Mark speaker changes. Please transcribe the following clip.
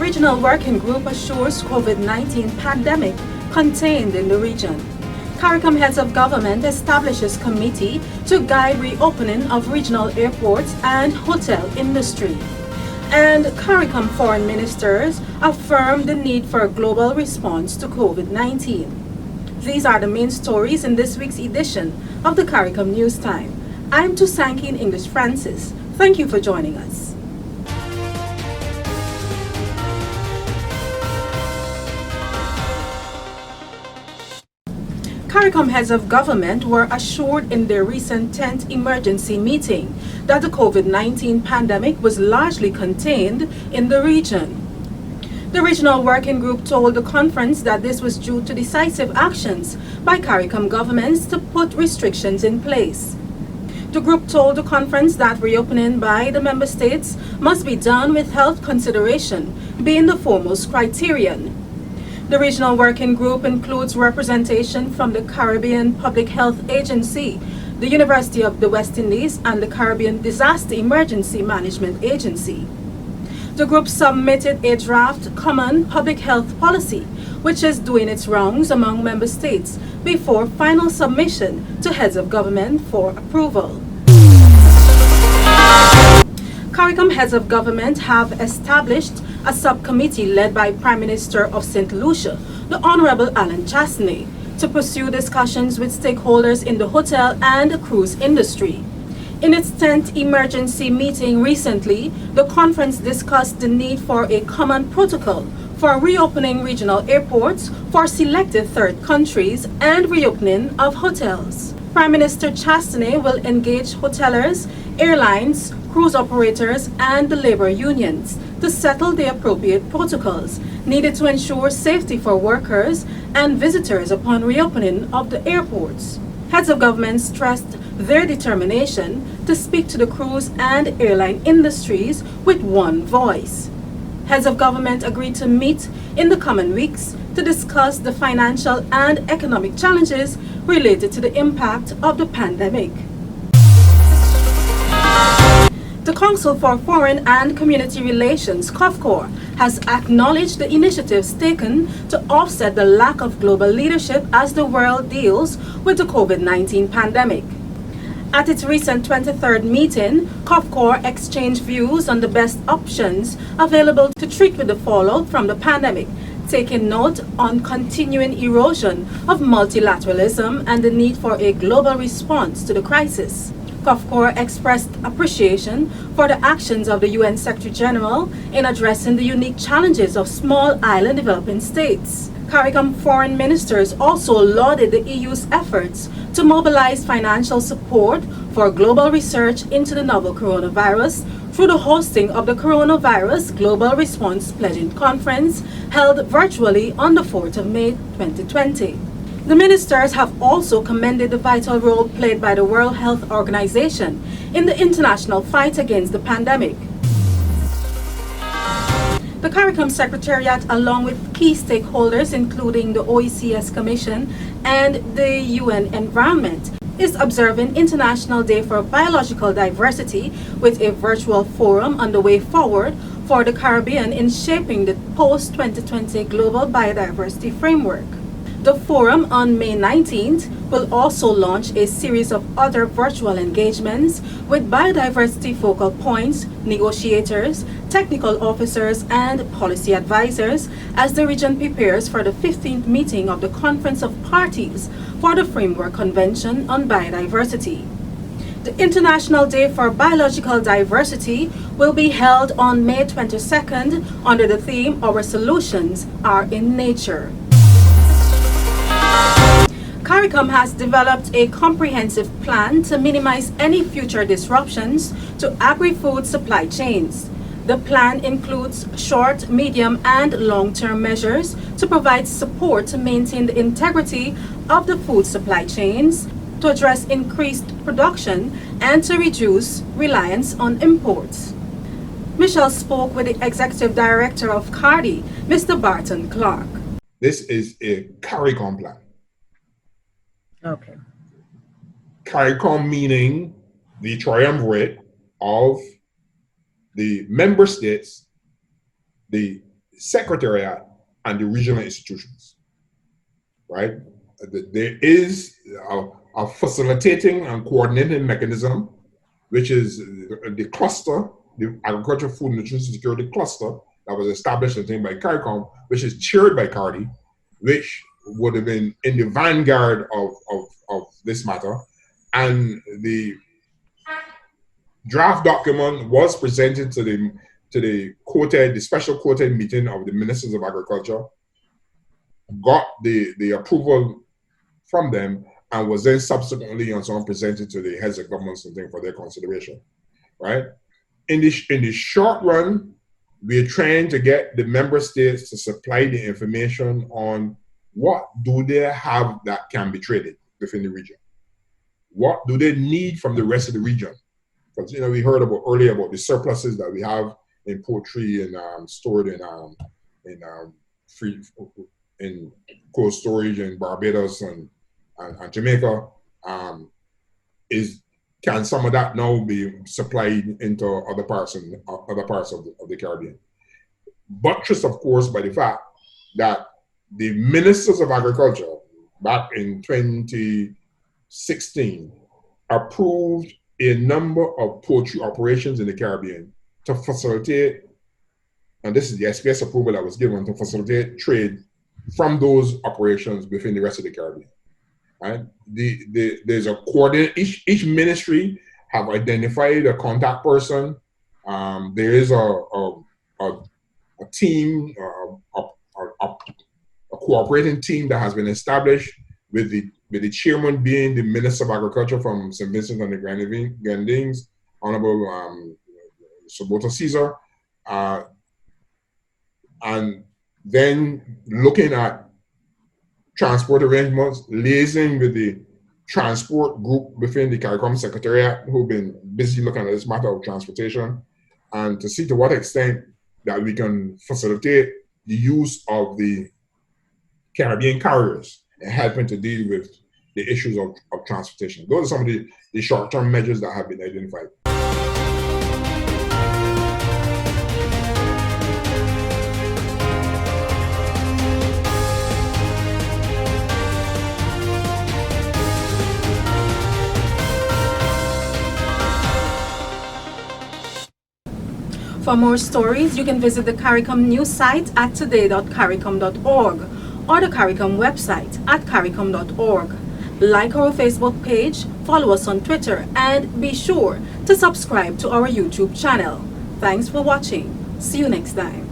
Speaker 1: Regional Working Group assures COVID-19 pandemic contained in the region. CARICOM Heads of Government establishes committee to guide reopening of regional airports and hotel industry. And CARICOM foreign ministers affirm the need for a global response to COVID-19. These are the main stories in this week's edition of the CARICOM NewsTime. I'm Tusankin English Francis. Thank you for joining us. CARICOM heads of government were assured in their recent 10th emergency meeting that the COVID-19 pandemic was largely contained in the region. The regional working group told the conference that this was due to decisive actions by CARICOM governments to put restrictions in place. The group told the conference that reopening by the member states must be done with health consideration being the foremost criterion. The regional working group includes representation from the Caribbean Public Health Agency, the University of the West Indies, and the Caribbean Disaster Emergency Management Agency. The group submitted a draft common public health policy, which is doing its rounds among member states before final submission to heads of government for approval. CARICOM heads of government have established a subcommittee led by Prime Minister of St. Lucia, the Honorable Alan Chastney, to pursue discussions with stakeholders in the hotel and cruise industry. In its 10th emergency meeting recently, the conference discussed the need for a common protocol for reopening regional airports for selected third countries and reopening of hotels. Prime Minister Chastney will engage hoteliers, airlines, cruise operators, and the labor unions to settle the appropriate protocols needed to ensure safety for workers and visitors upon reopening of the airports. Heads of government stressed their determination to speak to the cruise and airline industries with one voice. Heads of government agreed to meet in the coming weeks to discuss the financial and economic challenges related to the impact of the pandemic. The Council for Foreign and Community Relations, COFCOR, has acknowledged the initiatives taken to offset the lack of global leadership as the world deals with the COVID-19 pandemic. At its recent 23rd meeting, COFCOR exchanged views on the best options available to treat with the fallout from the pandemic, taking note on continuing erosion of multilateralism and the need for a global response to the crisis. COFCOR expressed appreciation for the actions of the UN Secretary General in addressing the unique challenges of small island developing states. CARICOM foreign ministers also lauded the EU's efforts to mobilize financial support for global research into the novel coronavirus through the hosting of the Coronavirus Global Response Pledging Conference held virtually on the 4th of May 2020. The ministers have also commended the vital role played by the World Health Organization in the international fight against the pandemic. The CARICOM Secretariat, along with key stakeholders including the OECS Commission and the UN Environment, is observing International Day for Biological Diversity with a virtual forum on the way forward for the Caribbean in shaping the post-2020 Global Biodiversity Framework. The forum on May 19th will also launch a series of other virtual engagements with biodiversity focal points, negotiators, technical officers, and policy advisors as the region prepares for the 15th meeting of the Conference of Parties for the Framework Convention on Biodiversity. The International Day for Biological Diversity will be held on May 22nd under the theme Our Solutions Are in Nature. CARICOM has developed a comprehensive plan to minimize any future disruptions to agri-food supply chains. The plan includes short, medium, and long-term measures to provide support to maintain the integrity of the food supply chains, to address increased production, and to reduce reliance on imports. Michelle spoke with the Executive Director of CARDI, Mr. Barton Clark.
Speaker 2: This is a CARICOM plan.
Speaker 1: Okay.
Speaker 2: CARICOM meaning the triumvirate of the member states, the secretariat and the regional institutions, right? There is a facilitating and coordinating mechanism, which is the cluster, the Agriculture, Food, and Nutrition Security Cluster that was established, I think, by CARICOM, which is chaired by CARDI, which would have been in the vanguard of this matter. And the draft document was presented to the special quoted meeting of the Ministers of Agriculture, got the approval from them, and was then subsequently and so on presented to the heads of governments and things for their consideration, right? In the short run, we're trying to get the member states to supply the information on what do they have that can be traded within the region. What do they need from the rest of the region? Because we heard earlier about the surpluses that we have in poultry and stored in cold storage in Barbados and Jamaica. Can some of that now be supplied into other parts of the Caribbean? Buttressed, of course, by the fact that the ministers of agriculture back in 2016 approved a number of poultry operations in the Caribbean to facilitate, and this is the SPS approval that was given, to facilitate trade from those operations within the rest of the Caribbean. Right? There's a coordinate. Each ministry have identified a contact person. There is a team, a cooperating team that has been established with the chairman being the Minister of Agriculture from St. Vincent and the Grenadines, Honorable Sobota Caesar, and then looking at transport arrangements, liaising with the transport group within the CARICOM Secretariat, who've been busy looking at this matter of transportation, and to see to what extent that we can facilitate the use of the Caribbean carriers and helping to deal with the issues of transportation. Those are some of the short-term measures that have been identified.
Speaker 1: For more stories, you can visit the CARICOM news site at today.caricom.org or the CARICOM website at caricom.org. Like our Facebook page, follow us on Twitter, and be sure to subscribe to our YouTube channel. Thanks for watching. See you next time.